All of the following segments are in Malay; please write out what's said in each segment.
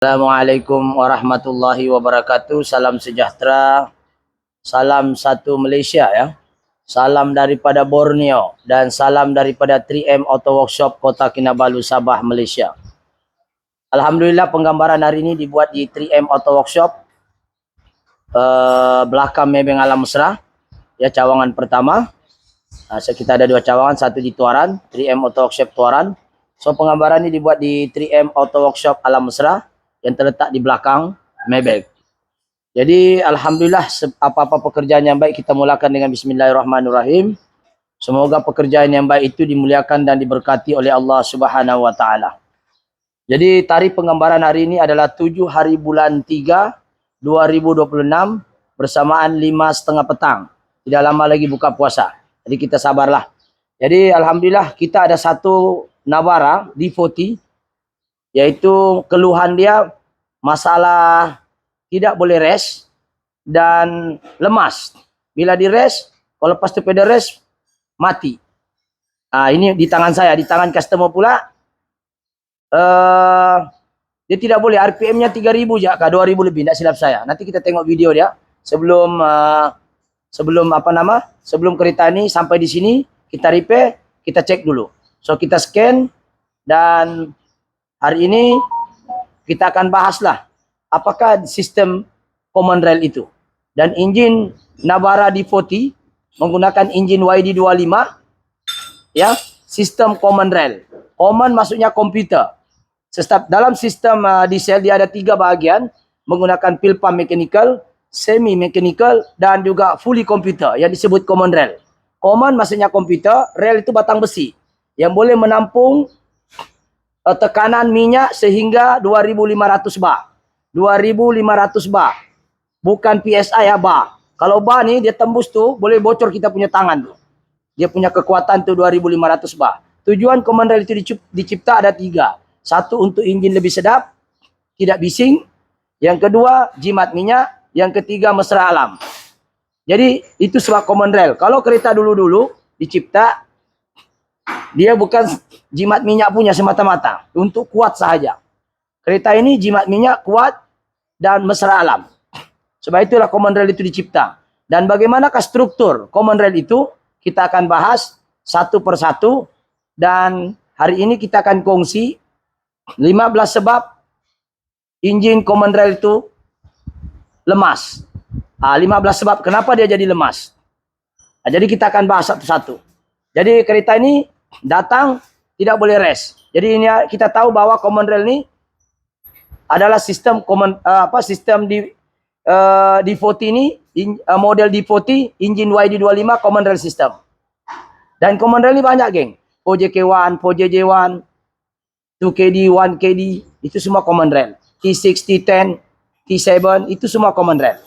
Assalamualaikum warahmatullahi wabarakatuh. Salam sejahtera. Salam satu Malaysia ya. Salam daripada Borneo dan salam daripada 3M Auto Workshop Kota Kinabalu, Sabah, Malaysia. Alhamdulillah penggambaran hari ini dibuat di 3M Auto Workshop belakang Maybank Alam Mesra. Ya, cawangan pertama. Kita ada dua cawangan, satu di Tuaran, 3M Auto Workshop Tuaran. So penggambaran ini dibuat di 3M Auto Workshop Alam Mesra yang terletak di belakang Maybank. Jadi alhamdulillah apa-apa pekerjaan yang baik kita mulakan dengan bismillahirrahmanirrahim. Semoga pekerjaan yang baik itu dimuliakan dan diberkati oleh Allah Subhanahu wa taala. Jadi tarikh penggambaran hari ini adalah 7 hari bulan 3 2026 bersamaan 5:30 petang. Tidak lama lagi buka puasa. Jadi kita sabarlah. Jadi alhamdulillah kita ada satu Navara D40, yaitu keluhan dia masalah tidak boleh rest dan lemas. Bila di rest, kalau lepas tu pada rest, mati. Ini di tangan saya, di tangan customer pula. Dia tidak boleh, RPM-nya 3.000 je, 2.000 lebih, tak silap saya. Nanti kita tengok video dia sebelum sebelum kereta ni sampai di sini, kita repair, kita cek dulu. So kita scan dan hari ini kita akan bahaslah apakah sistem common rail itu. Dan enjin Navara D40 menggunakan enjin YD25 ya, sistem common rail. Common maksudnya komputer. Dalam sistem diesel dia ada 3 bahagian menggunakan pil pump mechanical, semi mechanical dan juga fully computer yang disebut common rail. Common maksudnya komputer, rail itu batang besi yang boleh menampung tekanan minyak sehingga 2.500 bar. 2.500 bar. Bukan PSI ya, bar. Kalau bar ni dia tembus tu boleh bocor kita punya tangan tu. Dia punya kekuatan tu 2.500 bar. Tujuan common rail itu dicipta ada 3. Satu untuk enjin lebih sedap, tidak bising. Yang kedua jimat minyak, yang ketiga mesra alam. Jadi itu sebab common rail. Kalau kereta dulu-dulu dicipta, dia bukan jimat minyak punya semata-mata, untuk kuat sahaja. Kereta ini jimat minyak kuat dan mesra alam. Sebab itulah common rail itu dicipta. Dan bagaimanakah struktur common rail itu, kita akan bahas satu persatu. Dan hari ini kita akan kongsi 15 sebab enjin common rail itu lemas. 15 sebab kenapa dia jadi lemas. Jadi kita akan bahas satu-satu. Jadi kereta ini datang tidak boleh rest. Jadi ini kita tahu bahwa common rail ini adalah sistem sistem D40 ini, model D40 engine YD25 common rail system. Dan common rail ini banyak geng. 4JK1, 4JJ1, 2KD, 1KD, itu semua common rail. T6, T10, T7, itu semua common rail.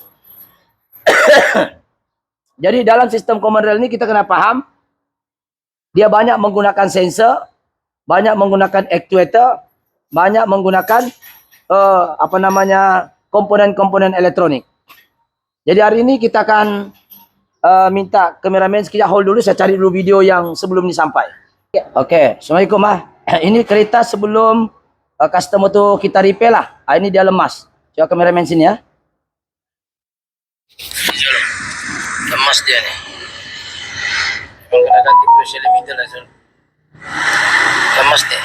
Jadi dalam sistem common rail ini kita kena paham, dia banyak menggunakan sensor, banyak menggunakan actuator, banyak menggunakan komponen-komponen elektronik. Jadi hari ini kita akan minta kameramen sekejap hold dulu, saya cari dulu video yang sebelum ini sampai. Okey, Assalamualaikum . Ini kereta sebelum customer tu kita repair lah. Ini dia lemas. Coba kameramen sini ya. Lemas dia ni. Memang kena ganti pressure limiter lah Zul. Lemas dia.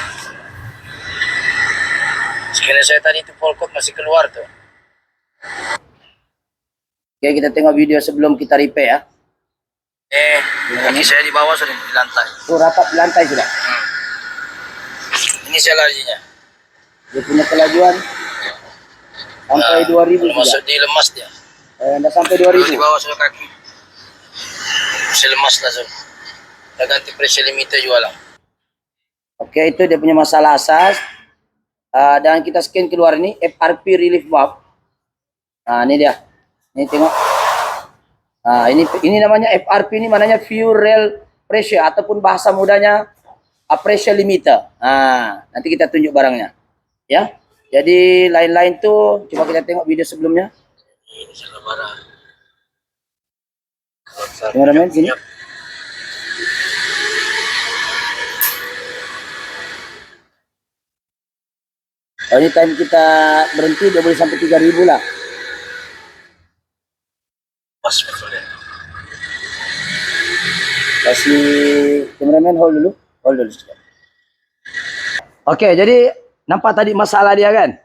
Sekiranya saya tadi tu polkot masih keluar tu. Oke, kita tengok video sebelum kita repair ya. Kaki saya di bawah sudah di lantai. Oh, rapat di lantai sudah. Ini saya lajinya. Dia punya kelajuan sampai 2000 masuk di lemas dia. Dah sampai 2000. Di bawah sudah kaki. Masih lemas lah Zul. Dah ganti pressure limiter juga lah. Oke, itu dia punya masalah asas. Dan kita scan keluar ini FRP relief valve. Ini dia. Ini tengok. Ini namanya FRP, ini maknanya fuel rail pressure ataupun bahasa mudanya pressure limiter. Nanti kita tunjuk barangnya. Ya. Jadi lain-lain tuh coba kita tengok video sebelumnya. Ini salah barang. Kameramen sini. Kalau ini time kita berhenti, dia boleh sampai 3.000 lah. Pas betul ya. Kasih cameraman hold dulu. Hold dulu. Oke, jadi nampak tadi masalah dia kan?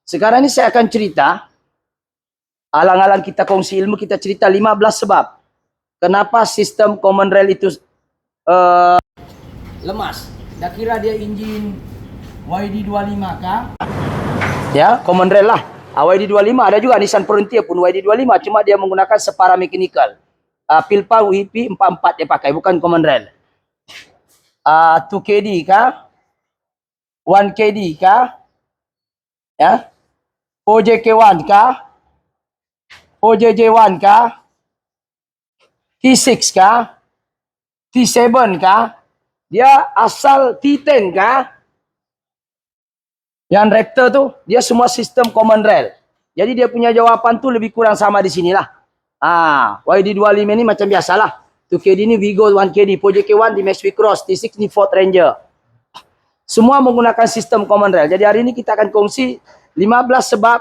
Sekarang ni saya akan cerita, alang-alang kita kongsi ilmu, kita cerita 15 sebab kenapa sistem Common Rail itu lemas. Dah kira dia enjin YD25 kah? Ya, Common Rail lah. YD25 ada juga Nissan Frontier pun YD25, cuma dia menggunakan separa mechanical. Pilpa WP 44 dia pakai, bukan Common Rail. 2KD kah? 1KD kah? Ya. 4JK1 kah? 4JJ1 kah? T6 kah? T7 kah? Dia asal T10 kah? Yang Raptor tu, dia semua sistem Common Rail. Jadi dia punya jawapan tu lebih kurang sama di sinilah. YD25 ni macam biasalah. 2KD ni Vigo 1KD, 4JK1 di Maxwell Cross, T6 ni Ford Ranger. Semua menggunakan sistem Common Rail. Jadi hari ini kita akan kongsi 15 sebab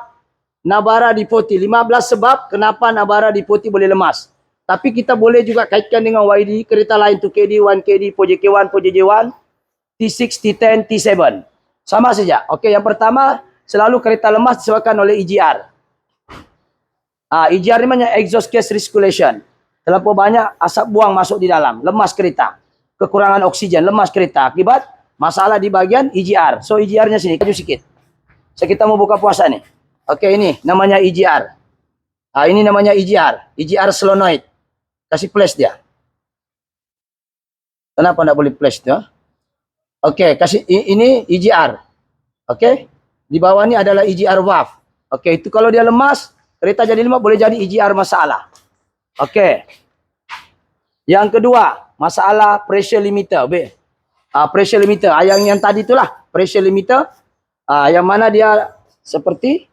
Navara D40. 15 sebab kenapa Navara D40 boleh lemas. Tapi kita boleh juga kaitkan dengan YD, kereta lain 2KD, 1KD, 4JK1, 4JJ1, T6, T10, T7. Sama saja. Okey, yang pertama, selalu kereta lemas disebabkan oleh EGR. EGR ni maknanya exhaust gas recirculation. Terlalu banyak asap buang masuk di dalam, lemas kereta. Kekurangan oksigen, lemas kereta akibat masalah di bagian EGR. So EGR-nya sini, kaju sikit. So kita mau buka puasa nih. Oke, ini namanya EGR. Ini namanya EGR. EGR solenoid. Kasih flash dia. Kenapa enggak boleh flash dia? Oke, kasih ini EGR. Oke. Di bawah ini adalah EGR valve. Oke, itu kalau dia lemas, kereta jadi lemah boleh jadi EGR masalah. Oke. Yang kedua, masalah pressure limiter. Pressure limiter. Yang tadi itulah pressure limiter. Yang mana dia seperti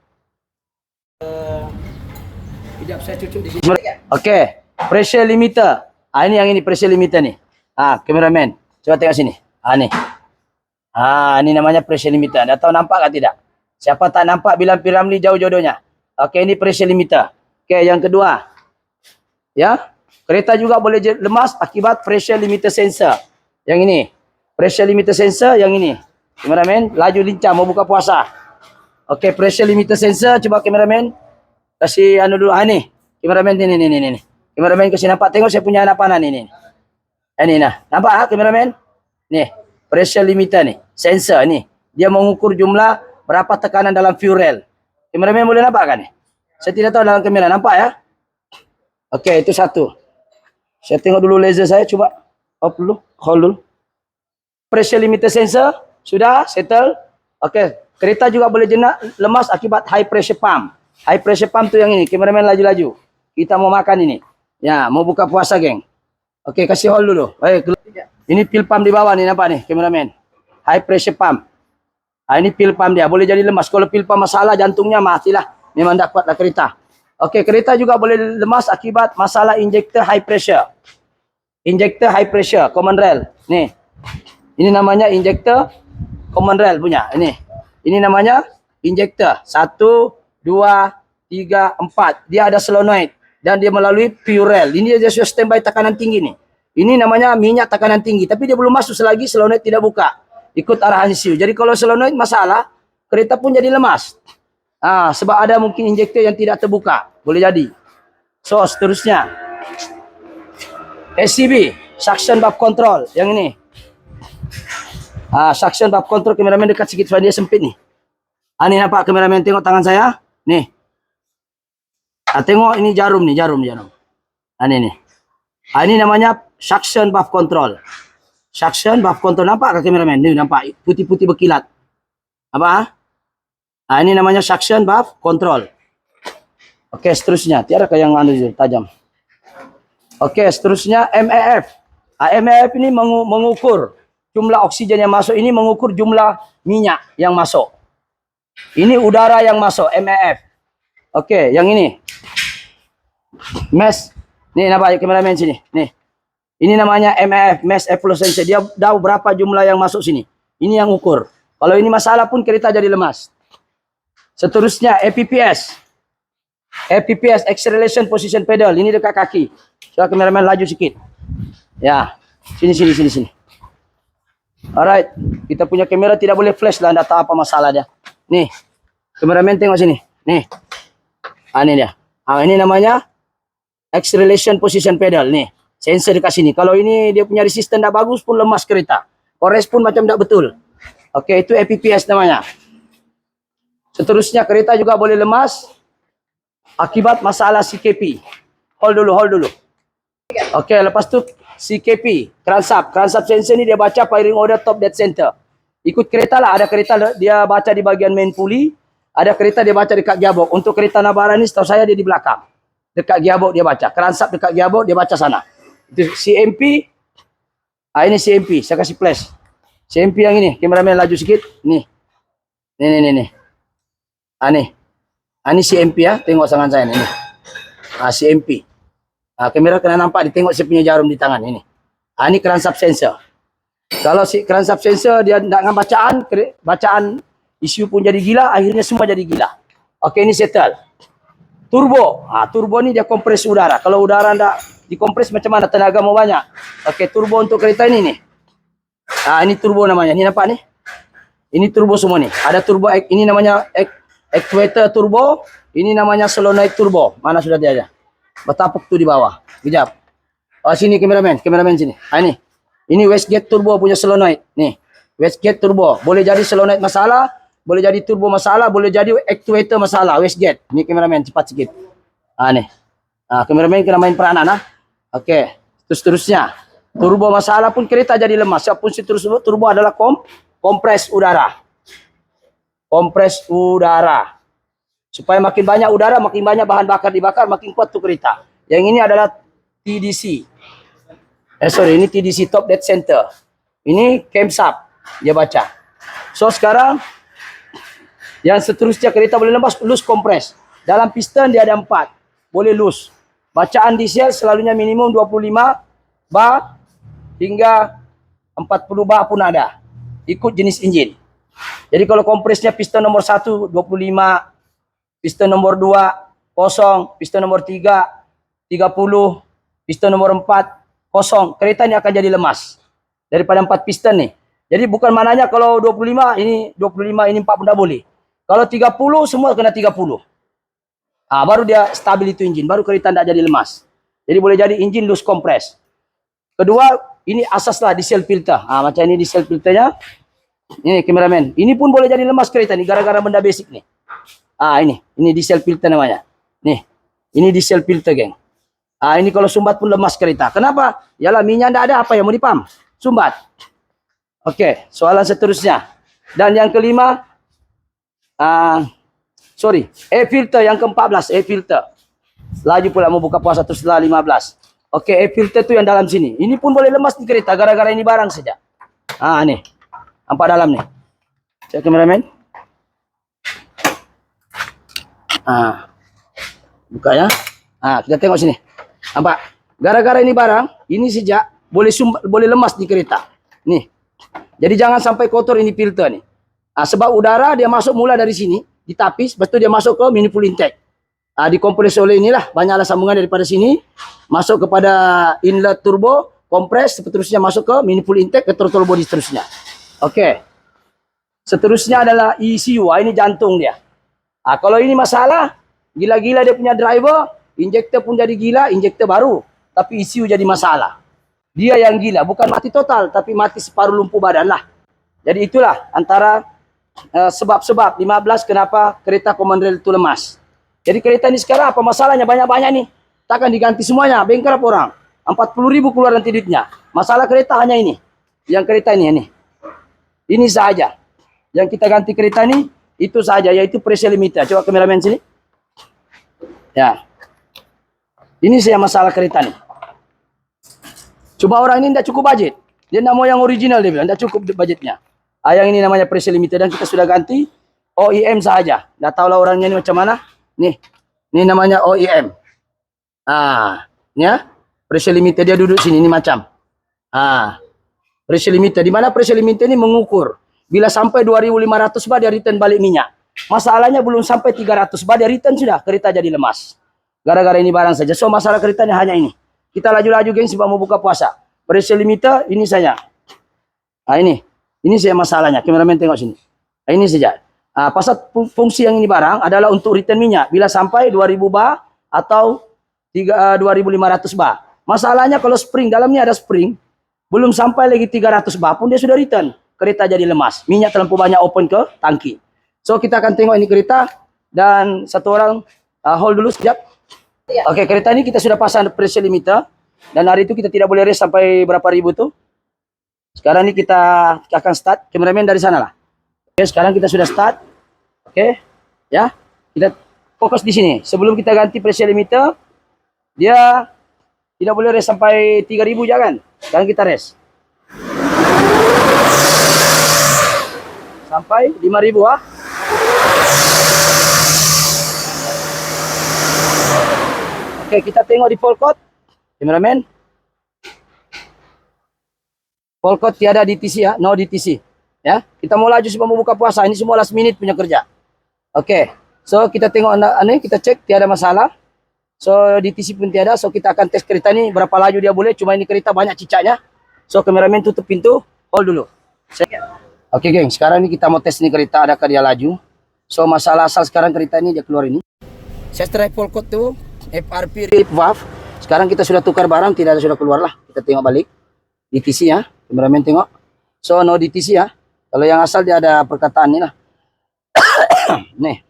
sekejap saya cucuk di sini. Okey, pressure limiter. Ini yang ini pressure limiter ni. Kameraman, coba tengok sini. Ni. Ini namanya pressure limiter. Dah tahu nampak ke tidak? Siapa tak nampak bilang Piramli jauh jodohnya. Okey, ini pressure limiter. Okey, yang kedua. Ya, kereta juga boleh lemas akibat pressure limiter sensor. Yang ini, pressure limiter sensor yang ini. Kameraman, laju lincah mau buka puasa. Okey, pressure limiter sensor, coba kameraman kasih anu dulu. Ni. Kameraman ni. Kameraman kasih nampak, tengok saya punya anak panah ni. Ini nah. Nampak kameraman? Ni, pressure limiter ni, sensor ni. Dia mengukur jumlah berapa tekanan dalam fuel rail. Kameraman boleh nampak kan ni? Saya tidak tahu dalam kamera, nampak ya? Okey, itu satu. Saya tengok dulu laser saya, coba off dulu, hold dulu. Pressure limiter sensor sudah settle. Okey, kereta juga boleh lemas akibat high pressure pump. High pressure pump tu yang ini. Kameraman laju-laju. Kita mau makan ini. Ya, mau buka puasa, geng. Okey, kasih hold dulu. Ini fuel pump di bawah ni, nampak ni, kameraman. High pressure pump. Ini fuel pump dia. Boleh jadi lemas. Kalau fuel pump masalah, jantungnya matilah. Memang tak kuatlah kereta. Okey, kereta juga boleh lemas akibat masalah injector high pressure. Injector high pressure, Common Rail. Ni. Ini namanya injector Common Rail punya. Ini namanya injector. 1, 2, 3, 4. Dia ada solenoid dan dia melalui fuel rail. Ini dia sudah standby tekanan tinggi ni. Ini namanya minyak tekanan tinggi, tapi dia belum masuk selagi solenoid tidak buka. Ikut arahan CU. Jadi kalau solenoid masalah, kereta pun jadi lemas. Sebab ada mungkin injektor yang tidak terbuka. Boleh jadi. So, seterusnya. SCB, suction valve control. Yang ini. Suction valve control, kameraman dekat sikit sebab dia sempit ni. Ni nampak kameraman, tengok tangan saya. Ni. Tengok ini jarum ni, jarum. Ni. Ini namanya suction valve control. Suction valve control, nampak ke kameraman? Ni nampak putih-putih berkilat. Apa? Ini namanya suction valve control. Okey, seterusnya. Tiadakah yang tajam? Okey, seterusnya MAF. MAF ini mengukur jumlah oksigen yang masuk. Ini mengukur jumlah minyak yang masuk. Ini udara yang masuk, MAF. Okey, yang ini. Mass. Ni nampak kameraman sini. Ni. Ini namanya MAF, mass effluent sensor. Dia tahu berapa jumlah yang masuk sini. Ini yang ukur. Kalau ini masalah pun kereta jadi lemas. Seterusnya APPS. APPS, Acceleration Position Pedal. Ini dekat kaki. Coba kameraman laju sikit. Ya. Sini. Alright. Kita punya kamera tidak boleh flash lah. Anda tahu apa masalah dia. Nih. Kameraman tengok sini. Nih. Ini dia. Ini namanya Acceleration Position Pedal. Nih. Sensor dekat sini. Kalau ini dia punya resisten tak bagus pun lemas kereta. Kores pun macam tak betul. Okey, itu APPS namanya. Seterusnya kereta juga boleh lemas akibat masalah CKP. Hold dulu. Okey, lepas tu CKP, crankshaft sensor ni dia baca firing order top dead center. Ikut kereta lah, ada kereta dia baca di bagian main pulley, ada kereta dia baca dekat gearbox. Untuk kereta Navara ni setahu saya dia di belakang. Dekat gearbox dia baca, crankshaft dekat gearbox dia baca sana. Itu CMP. Ini CMP, saya kasih flash. CMP yang ini, kameraman laju sikit. Nih. Nih. Ini CMP ya, tengok tangan saya ni. CMP. Kamera kena nampak, ditengok saya punya jarum di tangan ini. Ini crankshaft sensor. Kalau si crankshaft sensor dia dengan bacaan isu pun jadi gila, akhirnya semua jadi gila. Okey, ini settle. Turbo. Turbo ni dia kompres udara. Kalau udara ndak dikompres macam mana, tenaga mau banyak. Okey, turbo untuk kereta ini nih. Ini turbo namanya. Ini nampak nih. Ini turbo semua nih. Ada turbo, ini namanya actuator turbo. Ini namanya solenoid turbo. Mana sudah dia aja. Bertapuk tu di bawah. Kejap. Sini kameraman sini. Ini wastegate turbo punya solenoid. Nih. Wastegate turbo. Boleh jadi solenoid masalah, boleh jadi turbo masalah, boleh jadi actuator masalah. Wastegate. Ini kameraman cepat sikit. Nih. Kameraman kena main peranan. Okey. Seterusnya. Turbo masalah pun kereta jadi lemas. Siapapun si turbo adalah kompres udara. Kompres udara. Supaya makin banyak udara, makin banyak bahan bakar dibakar, makin kuat tu kereta. Yang ini adalah TDC. Ini TDC, top dead center. Ini camshaft. Dia baca. So sekarang yang seterusnya kereta boleh lemas, loose compress. Dalam piston dia ada 4. Boleh loose. Bacaan diesel selalunya minimum 25 bar hingga 40 bar pun ada. Ikut jenis enjin. Jadi kalau kompresnya piston nomor 1 25, piston nomor 2 kosong, piston nomor 3 30, piston nomor 4 kosong, kereta ini akan jadi lemas. Daripada 4 piston nih. Jadi bukan maknanya kalau 25 ini 4 pun tak boleh. Kalau 30 semua kena 30. Baru dia stabil itu enjin, baru kereta tidak jadi lemas. Jadi boleh jadi enjin loose compress. Kedua, ini asaslah diesel filter. Macam ini diesel filternya. Ini kameraman. Ini pun boleh jadi lemas kereta ni gara-gara benda basic ni. Ini diesel filter namanya. Nih. Ini diesel filter, geng. Ini kalau sumbat pun lemas kereta. Kenapa? Yalah minyak tidak ada, apa yang mau dipam? Sumbat. Okey, soalan seterusnya. Dan yang kelima, air filter yang ke-14, air filter. Laju pula mau buka puasa terus setelah 15. Okey, air filter tu yang dalam sini. Ini pun boleh lemas di kereta gara-gara ini barang saja. Nih. Nampak dalam ni. Cek kameraman. Buka ya. Kita tengok sini. Nampak? Gara-gara ini barang, ini sejak boleh lemas di kereta. Nih. Jadi jangan sampai kotor ini filter nih. Sebab udara dia masuk mula dari sini, ditapis, lepas tu dia masuk ke manifold intake. Dikompres oleh inilah, banyaklah sambungan daripada sini, masuk kepada inlet turbo, kompres, seterusnya masuk ke manifold intake, ke throttle body seterusnya. Okey. Seterusnya adalah ECU. Ini jantung dia. Kalau ini masalah, gila-gila dia punya driver, injektor pun jadi gila, injektor baru. Tapi ECU jadi masalah. Dia yang gila, bukan mati total, tapi mati separuh lumpuh badan lah. Jadi itulah antara sebab-sebab 15 kenapa kereta common rail itu lemas. Jadi kereta ini sekarang apa masalahnya? Banyak-banyak nih. Takkan diganti semuanya, bengkel apa orang? 40.000 keluar nanti duitnya. Masalah kereta hanya ini. Yang kereta ini. Ini saja. Yang kita ganti kereta ini, itu saja, yaitu pressure limiter. Coba kameramen sini. Ya. Ini saya masalah kereta nih. Cuma orang ini tidak cukup budget. Dia tidak mau yang original, dia bilang. Tidak cukup budgetnya. Yang ini namanya pressure limiter. Dan kita sudah ganti OEM saja. Tidak tahulah orangnya ini macam mana. Nih. Ini namanya OEM. Ini ya. Pressure limiter dia duduk sini. Ini macam. Pressure limiter. Di mana pressure limiter ini mengukur. Bila sampai 2.500 bar dia return balik minyak. Masalahnya belum sampai 300 bar, dia return sudah, kereta jadi lemas. Gara-gara ini barang saja. So masalah keretanya hanya ini. Kita laju-laju geng sebab mau buka puasa. Pressure limiter ini saja. Nah ini saya masalahnya. Kameramen tengok sini. Nah, ini saja. Pasal fungsi yang ini barang adalah untuk return minyak. Bila sampai 2000 bar atau 2500 bar. Masalahnya kalau spring, dalamnya ada spring. Belum sampai lagi 300 bar pun dia sudah return. Kereta jadi lemas. Minyak terlalu banyak open ke tangki. So kita akan tengok ini kereta. Dan satu orang hold dulu sekejap. Ya. Oke, kereta ini kita sudah pasang pressure limiter. Dan hari itu kita tidak boleh race sampai berapa ribu tuh. Sekarang ini kita akan start. Kameramen dari sana lah. Oke, sekarang kita sudah start. Oke, ya. Kita fokus di sini. Sebelum kita ganti pressure limiter, dia tidak boleh race sampai 3000 jangan. Sekarang kita race. Sampai 5000 ah. Oke, kita tengok di full code. Kameramen. Full code tiada DTC ya, no DTC. Ya, kita mau laju sebelum buka puasa. Ini semua last minute punya kerja. Oke. So kita tengok ini, kita cek tiada masalah. So DTC pun tiada. So kita akan tes kereta ini berapa laju dia boleh. Cuma ini kereta banyak cicaknya. So kameramen tutup pintu, hold dulu. Oke, geng, sekarang ini kita mau tes ini kereta adakah dia laju. So masalah asal sekarang kereta ini dia keluar ini. Saya strike full code tuh FRP relief valve. Sekarang kita sudah tukar barang, tidak ada sudah keluar lah. Kita tengok balik DTC ya, kameramen tengok. So no DTC ya. Kalau yang asal dia ada perkataan ini lah. Nih.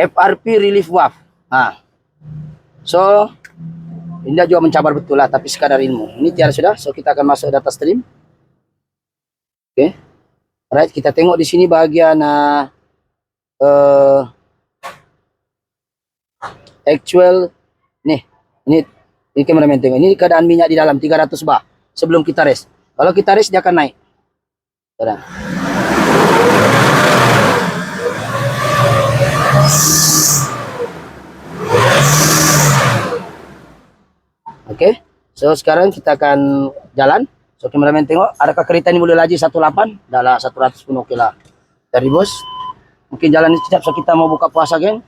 FRP relief valve. So ini juga mencabar betul lah, tapi sekadar ilmu. Ini tiada sudah. So kita akan masuk data stream. Oke. Alright, kita tengok di sini bagian actual ini kameramen tengok. Ini keadaan minyak di dalam 300 bar sebelum kita race. Kalau kita race dia akan naik. Oke. So sekarang kita akan jalan. So kameramen tengok, adakah kereta ini boleh laju 18? Dah lah 100 pun oke lah. Dari bos. Mungkin jalan ini cepat, so kita mau buka puasa geng.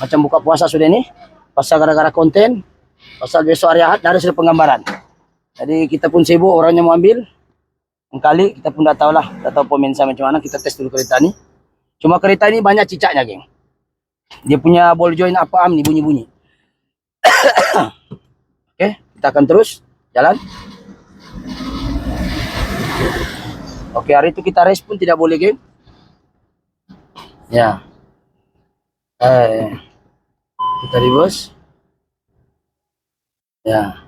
Macam buka puasa sudah ini. Pasal gara-gara konten. Pasal besok hari Ahad, ada sudah penggambaran. Jadi kita pun sibuk, orangnya mau ambil. Kali kita pun dah tahu lah. Dah tahu pemirsa macam mana, kita tes dulu kereta ini. Cuma kereta ini banyak cicaknya geng. Dia punya ball joint apa nih bunyi-bunyi. Oke, kita akan terus jalan. Oke, hari itu kita race pun tidak boleh geng. Ya. Kita reverse. Ya.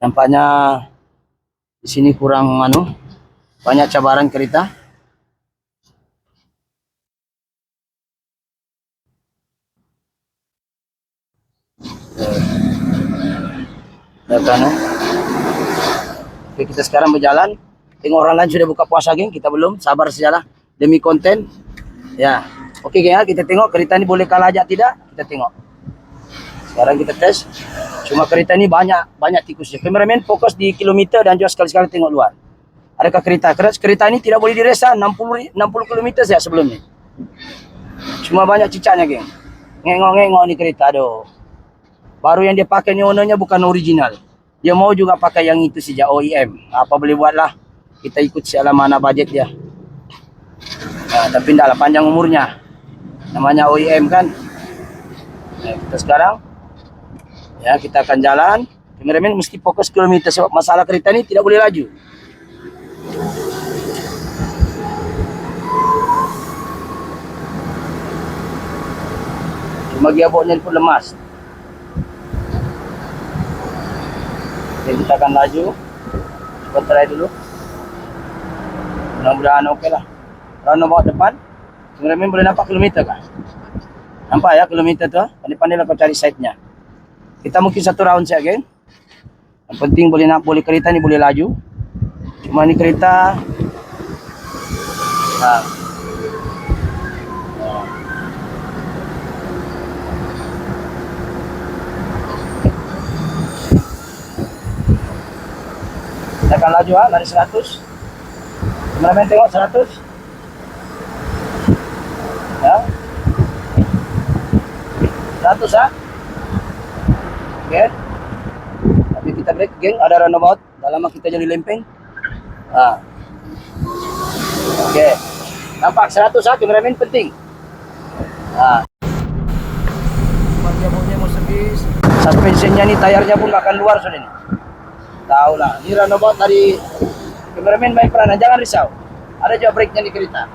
Nampaknya di sini kurang banyak cabaran kereta. Oke, kita sekarang berjalan. Tengok orang lain sudah buka puasa geng, kita belum. Sabar sajalah demi konten. Ya. Oke geng, kita tengok kereta ini boleh kalah aja tidak? Kita tengok. Sekarang kita tes. Cuma kereta ini banyak tikusnya. Kameramen fokus di kilometer dan juga sekali-sekali tengok luar. Adakah kereta ini tidak boleh diresa 60 km saya sebelumnya. Cuma banyak cicaknya geng. Ngengok-ngengok nih kereta, aduh. Baru yang dia pakai ni ownernya bukan original. Dia mau juga pakai yang itu sejak OEM. Apa boleh buatlah. Kita ikut sialah mana budget dia. Nah, tapi tidak lah, panjang umurnya. Namanya OEM kan. Nah, kita sekarang ya kita akan jalan. Kameramen mesti fokus kilometer sebab masalah kereta ini tidak boleh laju. Cuma gearboxnya pun lemas. Oke, kita akan laju. Coba try dulu. Mudah-mudahan oke lah. Kalau bawa depan, kameramen boleh nampak kilometer kan? Nampak ya kilometer tu? Pandai-pandai lah kau cari side-nya. Kita mungkin satu round saja, geng. Yang penting boleh kereta ni boleh laju. Cuma ni kereta. Kita akan laju lari 100. Kameramen tengok 100. 100 ha. Okay. Tapi kita break geng, ada runabout. Dalam kita jadi lempeng. Okay. Nampak 100 ha, kameramen penting. Dia mau servis. Suspensionnya nih, tayarnya pun akan luar sudah nih. Tahu lah, ini runabout dari kameramen baik peranan, jangan risau. Ada juga brake-nya di kereta.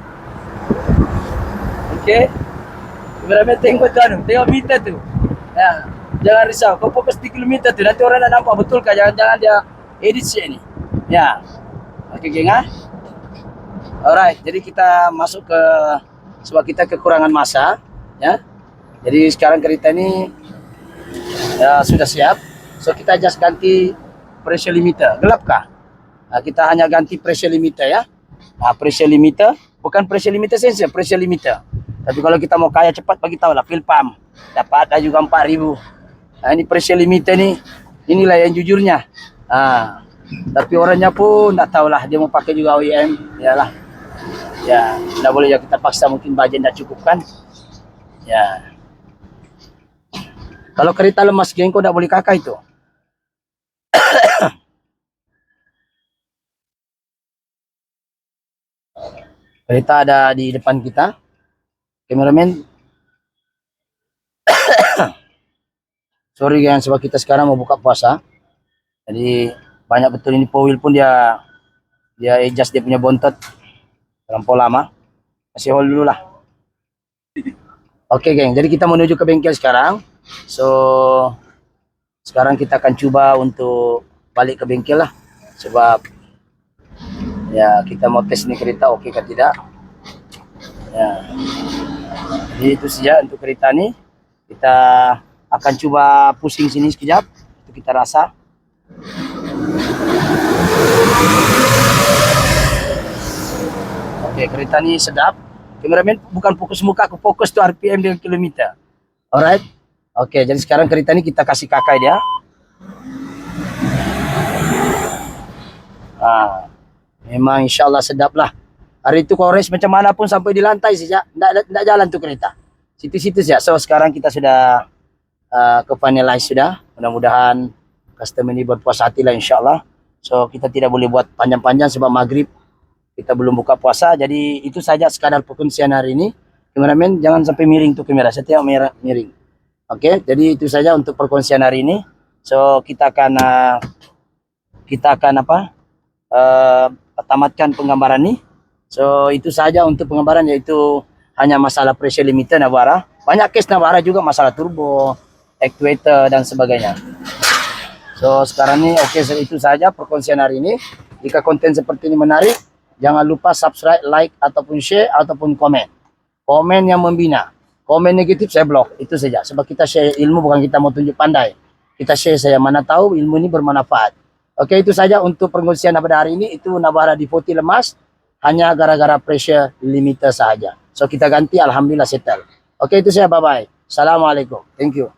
Oke. Kameramen tengok meter tuh. Ya, jangan risau, kau fokus di kilometer tuh, nanti orang nak nampak betul kah, jangan dia edit sih ini. Ya. Oke geng ha. Alright, jadi kita masuk ke, sebab kita kekurangan masa, ya. Jadi sekarang kereta ini ya, sudah siap. So kita just ganti pressure limiter. Gelap kah? Nah, kita hanya ganti pressure limiter ya. Nah, pressure limiter, bukan pressure limiter sensor, pressure limiter. Tapi kalau kita mau kaya cepat, bagi tahu lah, fuel pump. Dapat ada juga 4.000. Nah, ini pressure limiter nih, inilah yang jujurnya. Nah, tapi orangnya pun tak tahulah, dia mau pakai juga OEM, yalah. Ya, tidak boleh ya kita paksa, mungkin bajet tidak cukup kan. Ya. Kalau kereta lemas geng, kau tidak boleh kakak itu. Kereta ada di depan kita. Kameramen. Sorry gang, sebab kita sekarang mau buka puasa. Jadi banyak betul ini powil pun dia adjust dia punya bontot. Terlampau lama. Kasih hold dulu lah. Oke geng, jadi kita menuju ke bengkel sekarang. So sekarang kita akan coba untuk balik ke bengkel lah. Sebab ya kita mau tes ini kereta oke kah tidak. Ya. Jadi itu saja untuk kereta ini. Kita akan coba pusing sini sekejap. Itu kita rasa. Oke, kereta ini sedap. Kameramen bukan fokus muka, aku fokus tuh RPM dengan kilometer. Alright. Oke, jadi sekarang kereta ini kita kasih kakai dia. Memang insya Allah sedap lah. Hari itu kores macam mana pun sampai di lantai saja, tidak jalan tuh kereta. Situ-situ saja. So sekarang kita sudah ke finalize sudah. Mudah-mudahan customer ini berpuas hati lah insya Allah. So kita tidak boleh buat panjang-panjang sebab maghrib kita belum buka puasa. Jadi itu saja sekadar perkongsian hari ini. Kameramen jangan sampai miring tuh kamera, setiap miring. Oke, jadi itu saja untuk perkongsian hari ini. So kita akan tamatkan penggambaran ini. So itu saja untuk penggambaran, yaitu hanya masalah pressure limiter Navara. Banyak case Navara juga masalah turbo, actuator dan sebagainya. So sekarang ini oke, itu saja perkongsian hari ini. Jika konten seperti ini menarik, jangan lupa subscribe, like ataupun share ataupun komen. Komen yang membina. Komen negatif saya blok, itu saja. Sebab kita share ilmu, bukan kita mau tunjuk pandai. Kita share saya, mana tahu ilmu ini bermanfaat. Oke, itu saja untuk perkongsian pada hari ini. Itu Navara D40 lemas, hanya gara-gara pressure limiter saja. So kita ganti, alhamdulillah settle. Oke, itu saya, bye-bye. Assalamualaikum. Thank you.